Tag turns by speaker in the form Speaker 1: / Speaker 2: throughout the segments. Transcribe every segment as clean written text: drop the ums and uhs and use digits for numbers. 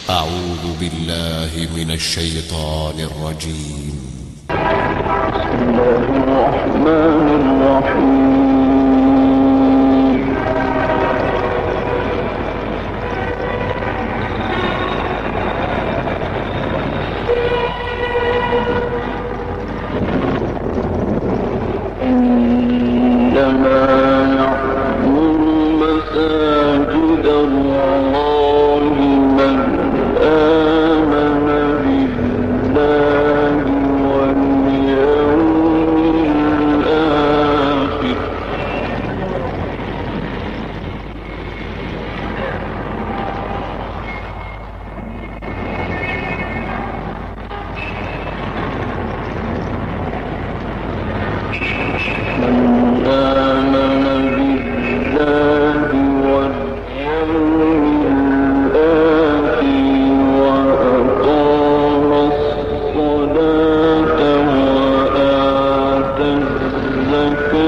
Speaker 1: أعوذ بالله من الشيطان الرجيم.
Speaker 2: بسم الله الرحمن الرحيم. إنما يعمر مساجد الله من آمن بالله واليوم الآخر وأقام الصلاة وآتى الزكاة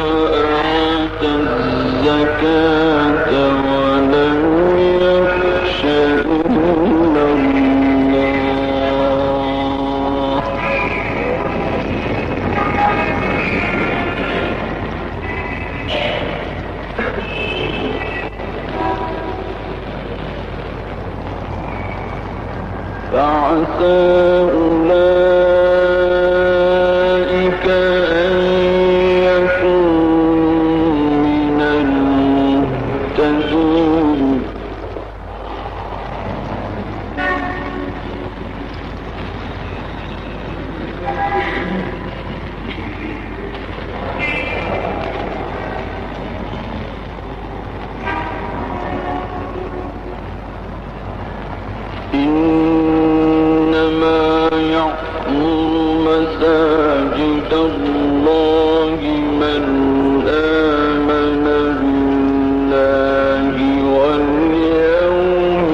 Speaker 2: وآتى الزكاة ولم يخش إلا الله فعسى أولئك أن يكونوا من المهتدين. إنما يعمر مساجد الله من آمن بالله واليوم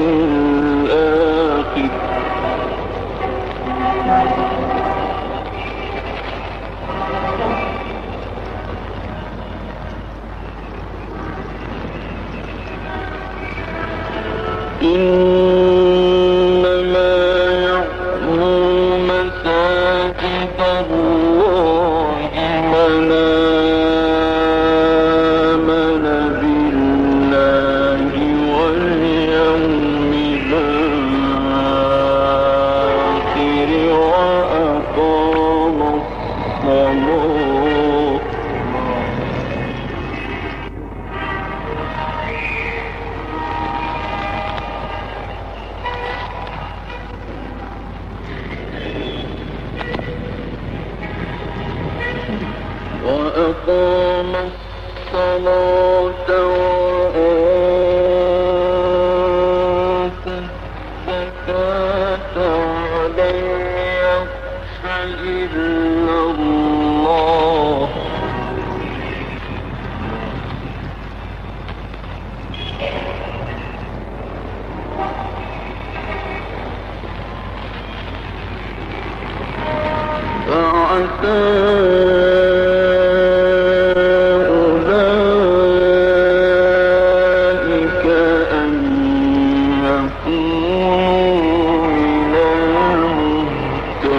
Speaker 2: الآخر إنما يعمر مساجد الله من آمن بالله واليوم الآخر وأقام الصلاة وأقام الصلاة وآتى الزكاة ولم يخش إلا الله فعسى أولئك أن يكونوا من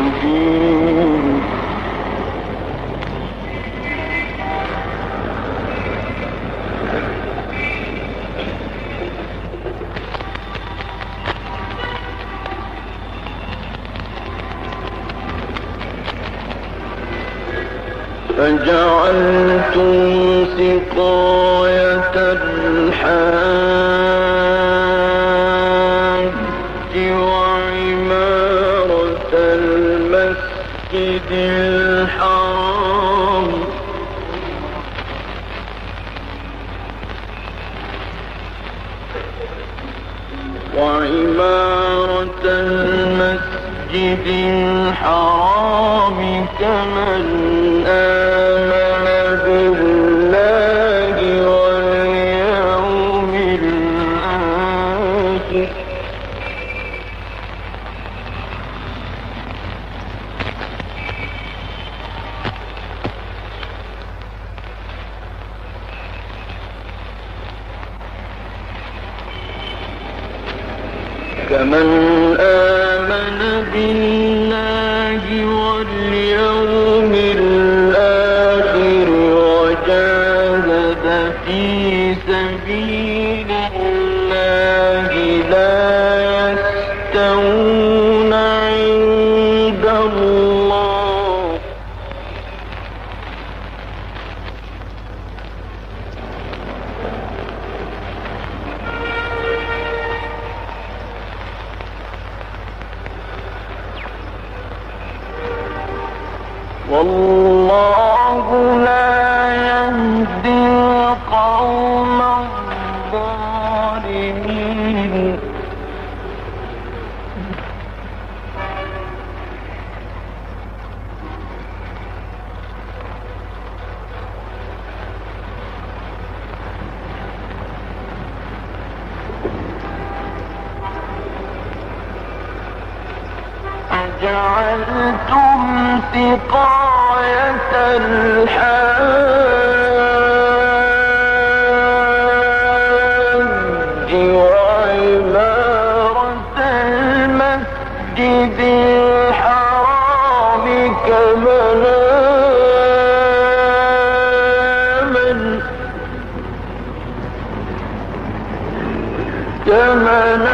Speaker 2: المهتدين. فجعلتم سقاية الحاج وعمارة المسجد الحرام كمن آمن بالله واليوم كمن آمن بالله واليوم الآخر وجاهد في سبيل الله لا يستوون عند الله والله لا يهدي القوم الظالمين أجعلتم سقاية الحاج وعمارة المسجد الحرام كمن كمن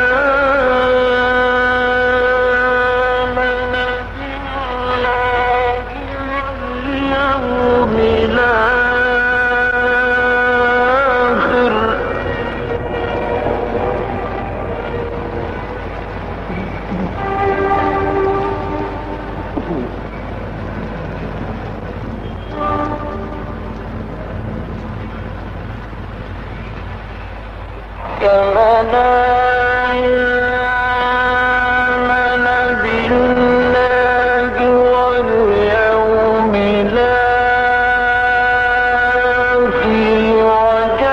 Speaker 2: آمن بالله واليوم الآخر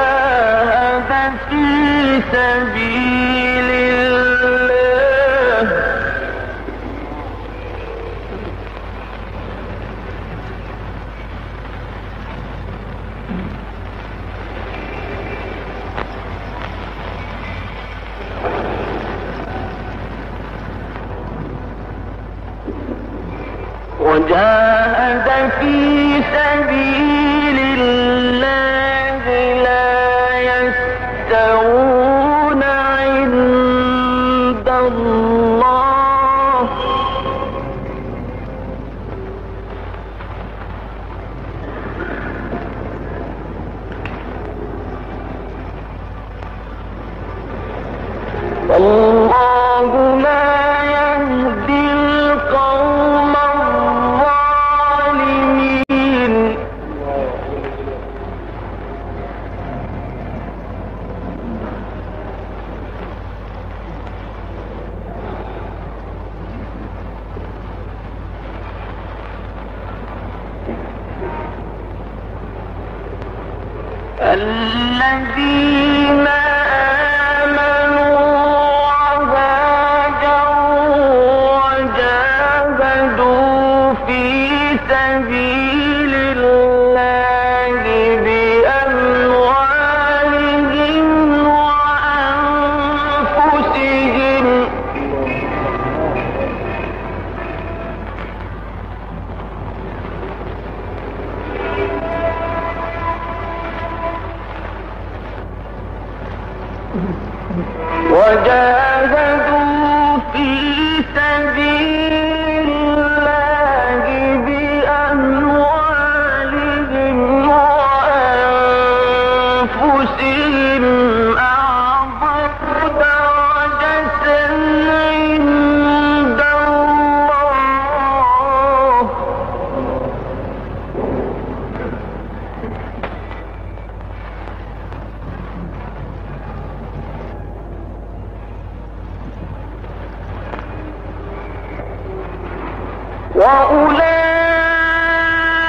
Speaker 2: وجاهد في سبيل الله وجاهد في سبيل الله لا يستوون عند الله والله لا يهدي القوم الظالمين الذين آمنوا وهاجروا وجاهدوا في سبيل الله بأموالهم وأنفسهم وجاهدوا في سبيل الله بأموالهم وأنفسهم أعظم درجة عند الله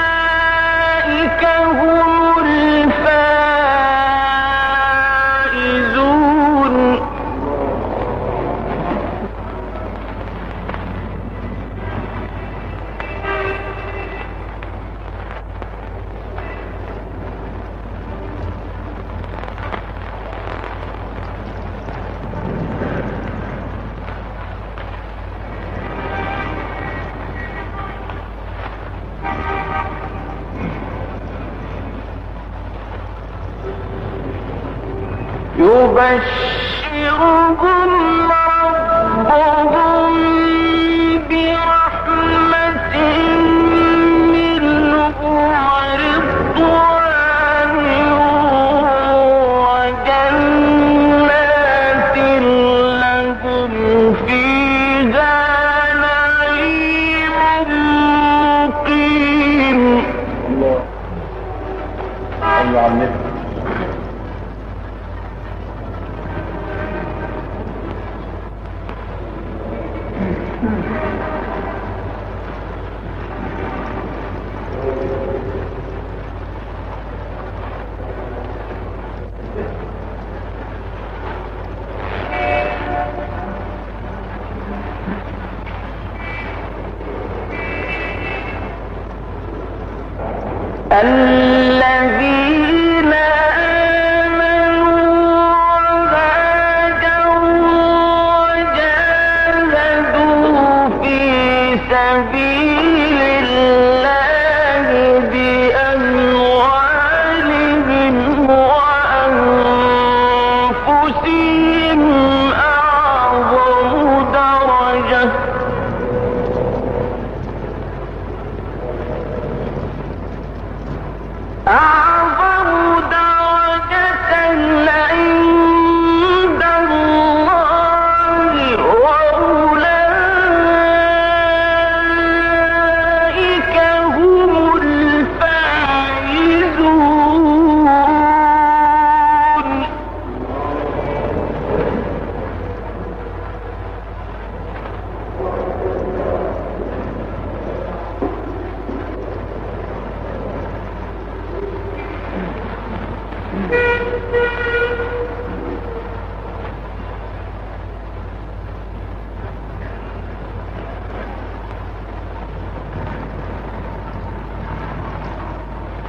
Speaker 2: وأولئك هم الفائزون يبشرهم ربهم برحمة منه ورضوان وجنات لهم فيها نعيم مقيم.
Speaker 3: الله عليك.
Speaker 2: الذين آمنوا وهاجروا وجاهدوا في سبيل الله بأموالهم وأنفسهم أعظم درجة عند الله وأولئك هم الفائزون.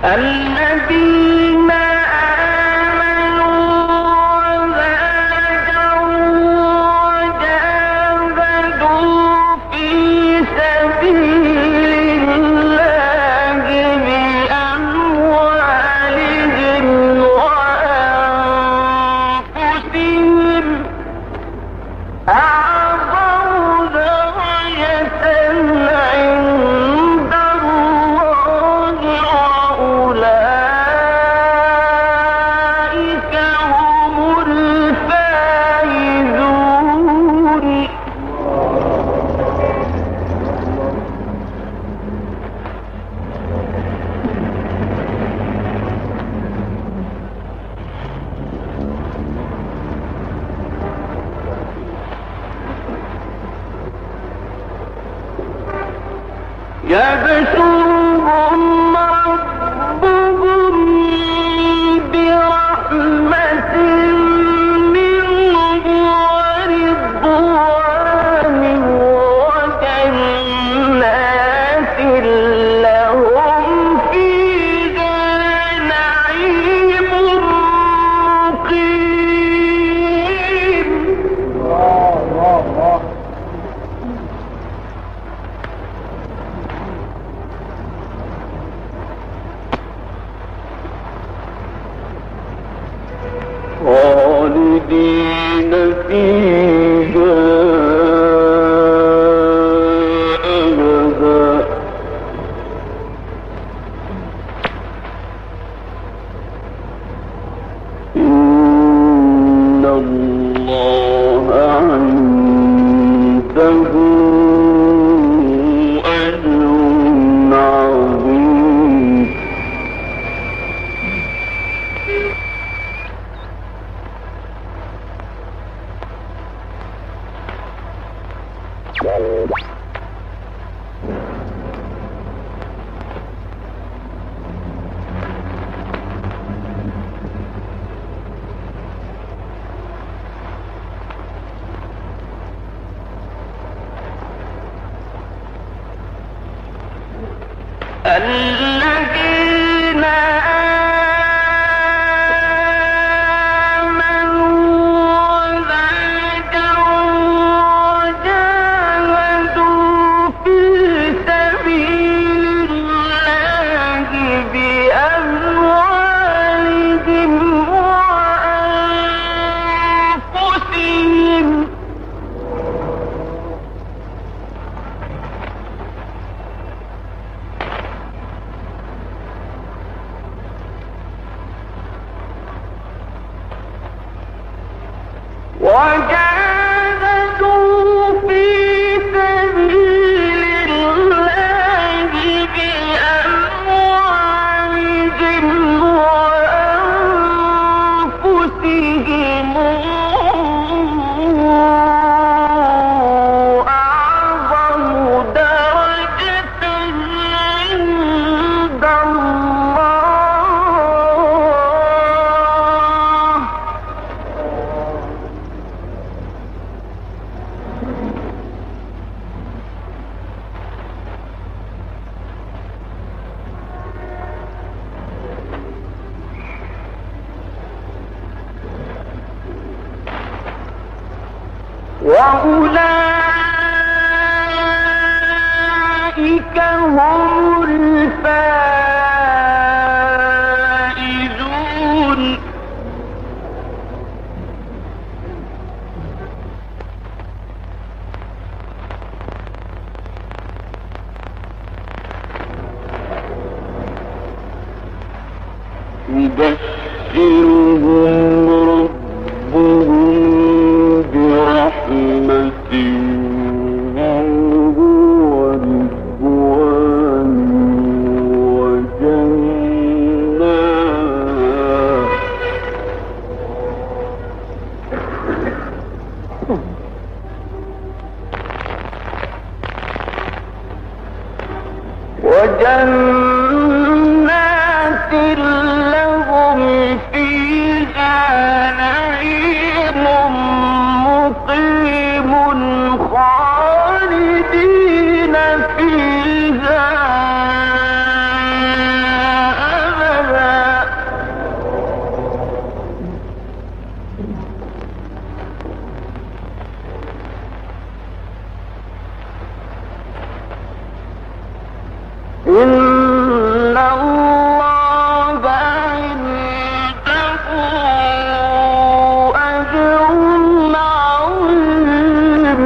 Speaker 2: الذين آمنوا وهاجروا وجاهدوا في سبيل الله بأموالهم وأنفسهم أعظم درجة عند الله وأولئك هم الفائزون. يبشرهم ربهم برحمة منه ورضوان وجنات لهم فيها نعيم مقيم.
Speaker 3: الله
Speaker 2: خالدين فيها أبدا. إن الله عنده أجر عظيم. الذين آمنوا وهاجروا وجاهدوا في سبيل الله بأموالهم وأنفسهم وجاهدوا في سبيل الله بأموالهم وأنفسهم أعظم درجة عند الله. وأولئك هم الفائزون. يبشرهم ربهم برحمة منه ورضوان وجنات لهم فيها نعيم مقيم خالدين فيها أبدا. إن الله عنده أجر عظيم.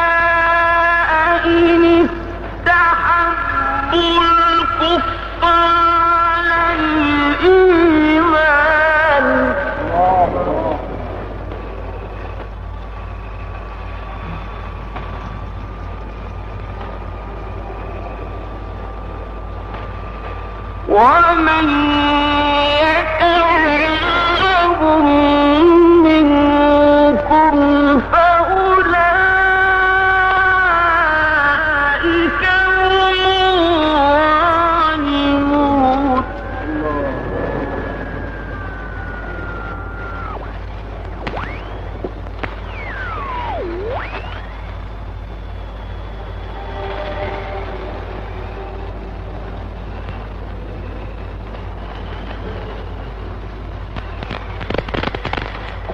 Speaker 2: أولياء إن استحبوا الكفر على الإيمان. ومن يتولهم منكم فأولئك هم الظالمون.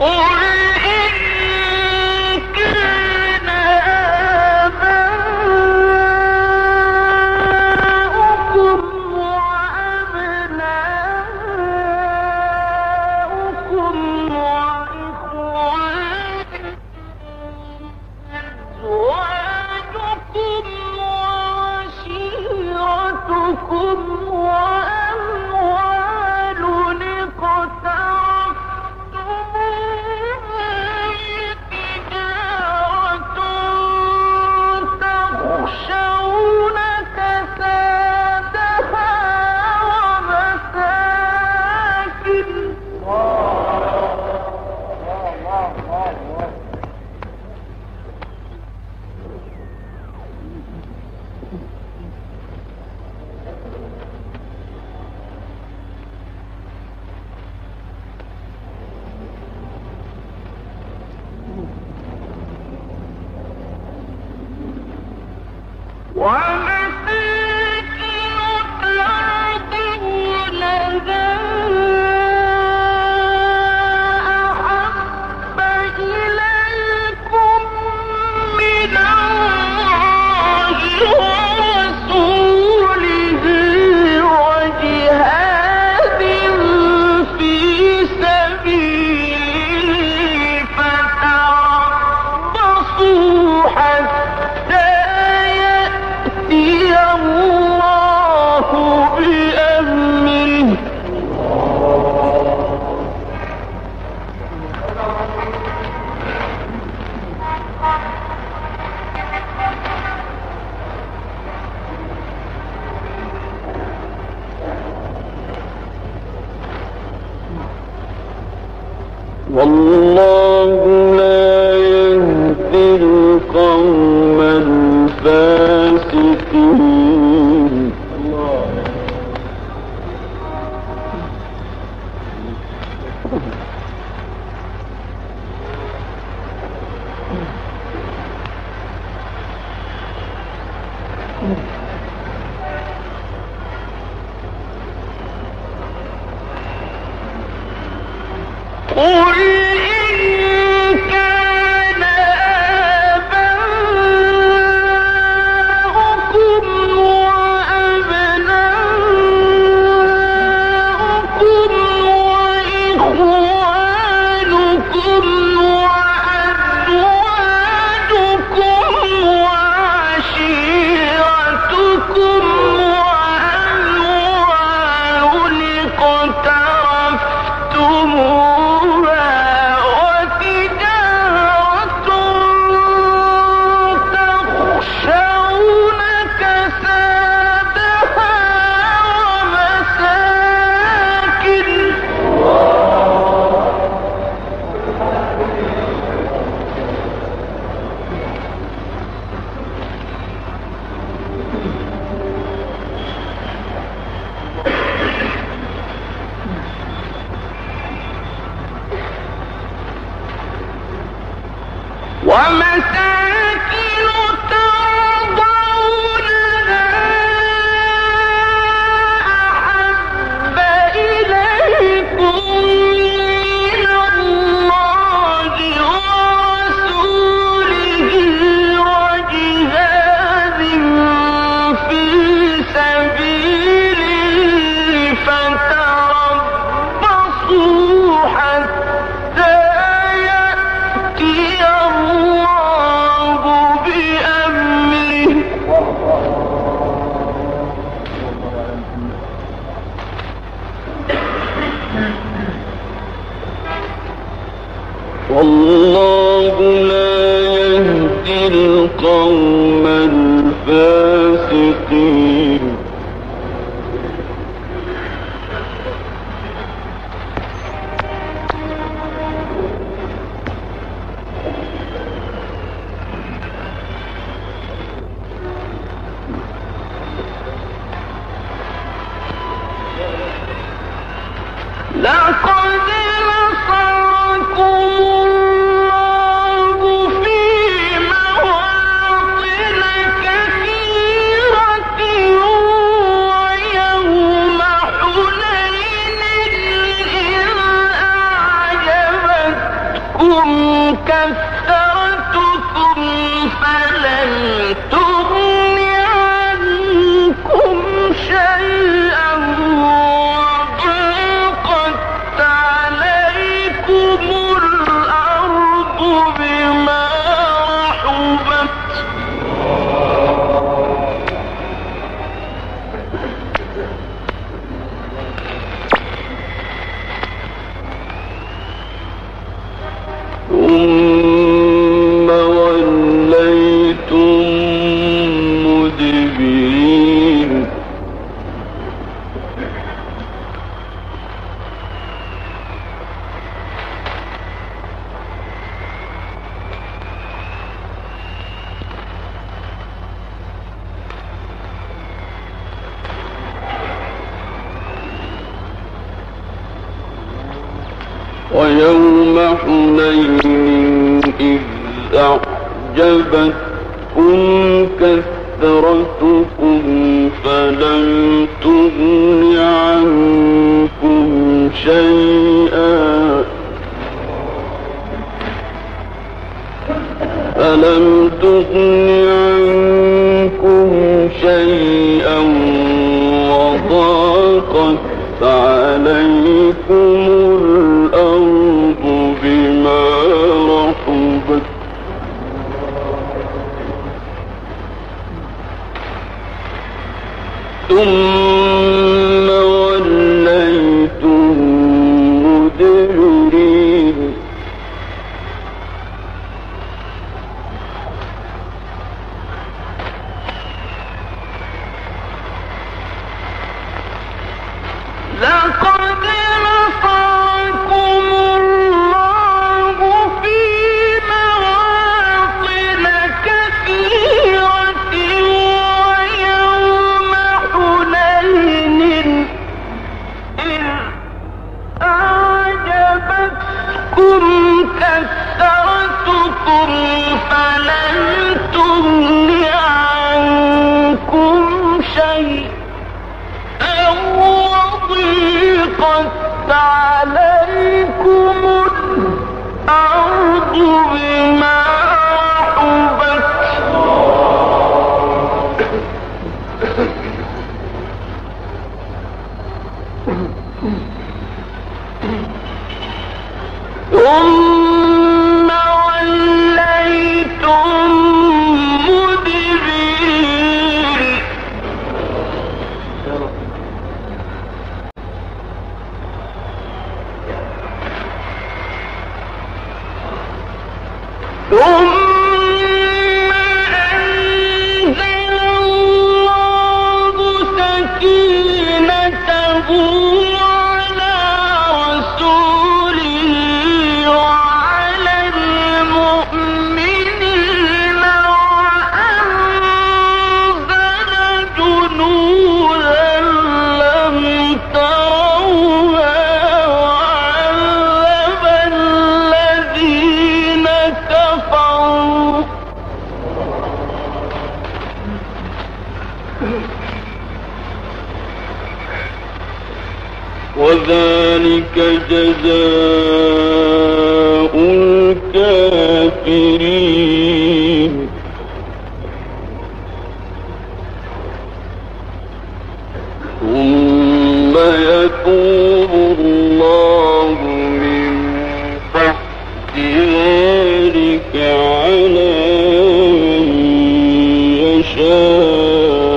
Speaker 2: قل إن كان آباؤكم وأبناؤكم وإخوانكم وأزواجكم وعشيرتكم وأموال اقترفتموها تجارة تخشون كسادها ومساكن.
Speaker 3: والله لا يهدي القوم الفاسقين.
Speaker 2: قل إن كان آباؤكم وأبناؤكم وإخوانكم وأزواجكم وعشيرتكم وأموال اقترفتموها وتجارة تخشون كسادها ومساكن ترضونها أحب إليكم من الله ورسوله وجهاد في سبيله فتربصوا حتى يأتي الله بأمره
Speaker 3: والله لا يهدي القوم الفاسقين.
Speaker 2: لقد نصركم الله في مواطن كثيرة ويوم حنين إذ أعجبتكم كثرتكم فلن تغن عنكم شيئا وضاقت عليكم الأرض بما رحبت
Speaker 3: ثم وليتم مدبرين. ويوم حنين إذ أعجبتكم كثرتكم كثرتكم فلم تغن عنكم شيئا وضاقت عليكم الأرض بما رحبت ثم وليتم مدبرين
Speaker 2: لقد نصركم الله في مواطن كثيرة ويوم حنين إذ أعجبتكم كثرتكم فلن تغن عنكم شيئا وضيقت عليكم الأرض بما رحبت ثم وليتم مدبرين ثم أنزل الله سكينته على رسوله وعلى المؤمنين وأنزل جنودا لم تروها وعذب الذين كفروا
Speaker 3: وذلك جزاء الكافرين ثم يتوب الله من بعد ذلك على من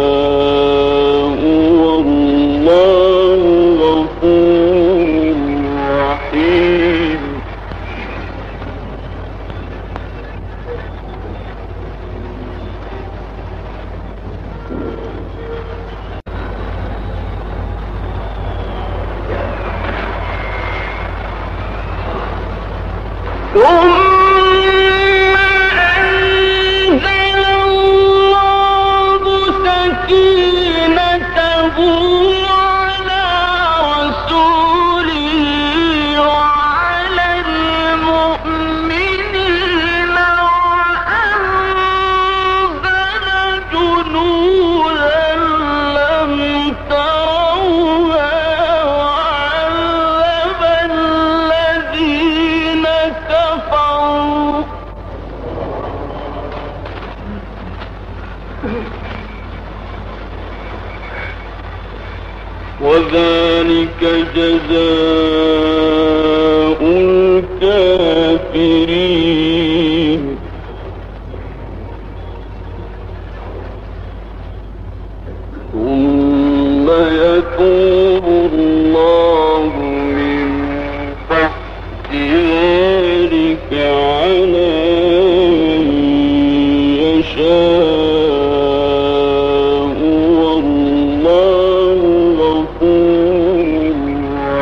Speaker 3: يشاء والله غفور رحيم
Speaker 2: ثم أنزل الله سكينته على رسوله وعلى المؤمنين وأنزل جنودا لم تروها وعذب الذين كفروا
Speaker 3: وذلك جزاء الكافرين ثم يتوب الله من بعد ذلك على من يشاء والله غفور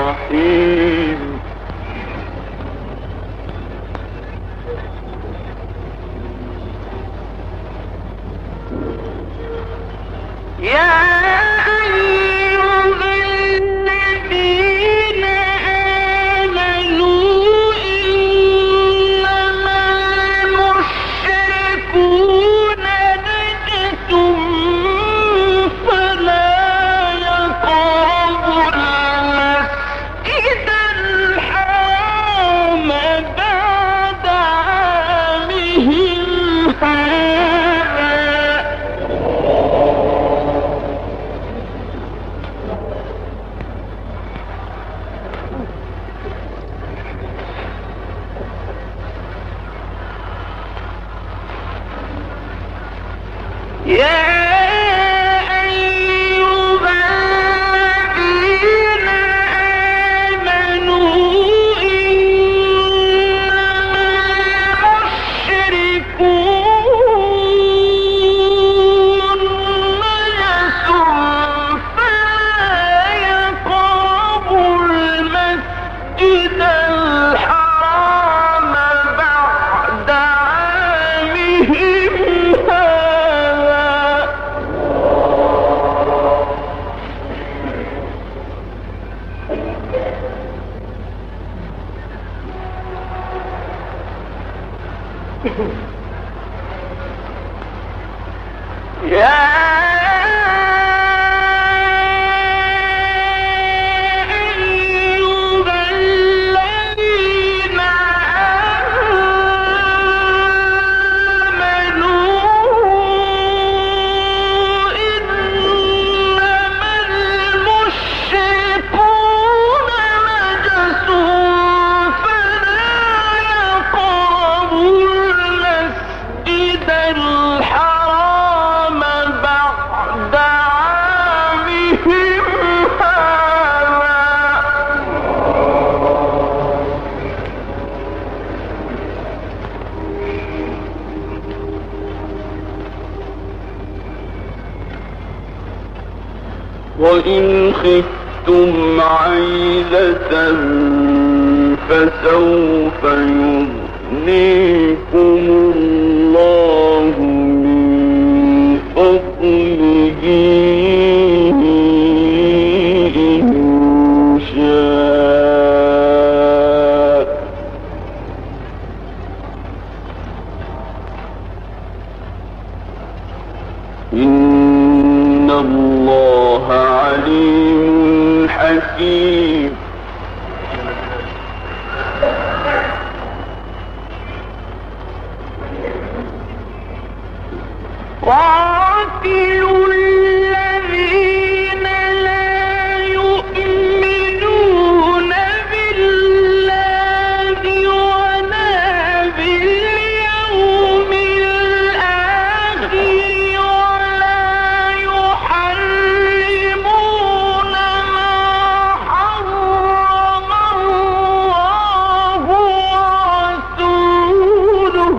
Speaker 3: رحيم
Speaker 2: يا أيها
Speaker 3: وإن خفتم عيلة فسوف يغنيكم الله من فضله إن شاء إن الله عليم حكيم
Speaker 2: قاتلوا الذين لا يؤمنون بالله ولا باليوم الآخر ولا يحرمون ما حرم الله ورسوله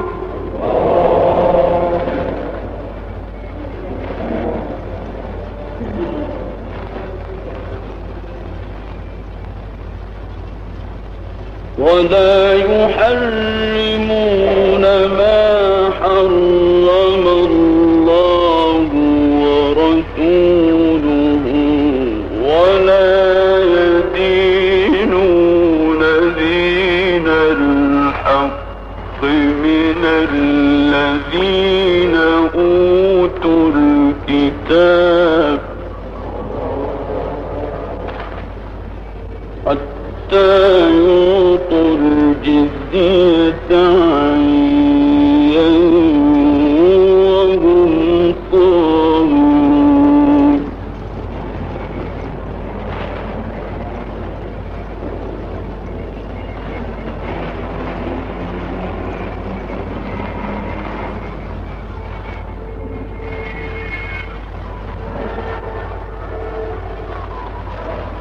Speaker 3: ولا يحرمون ما حرم الله ورسوله ولا يدينون دين الحق من الذين أوتوا الكتاب حتى يعطوا الجزية عن يد وهم صاغرون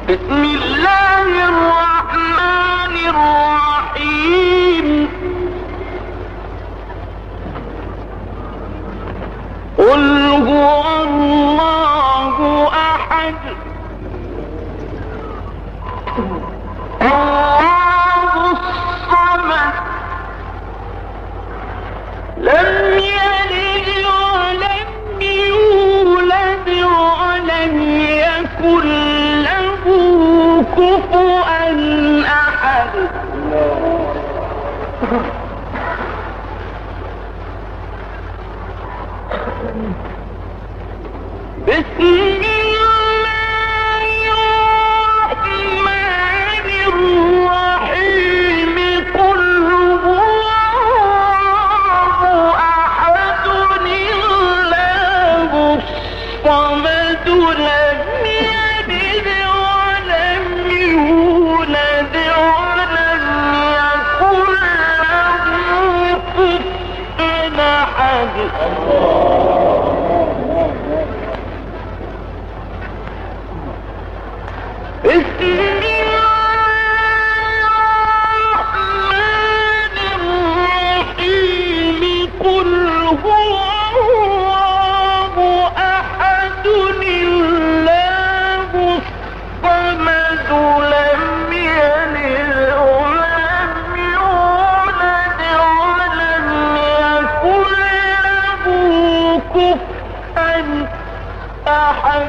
Speaker 2: بسم الله الرحمن الرحيم قل هو الله أحد الله الصمد لم يلد ولم يولد ولم يكن له كفوا أحد بسم الله الرحمن الرحيم قل هو الله أحد الله الصمد لم يلد ولم يولد ولم يكن له كفوا أحد بسم الله الرحمن الرحيم قل هو الله أحد الله الصمد لم يلد ولم يولد ولم يكن له كفوا أحد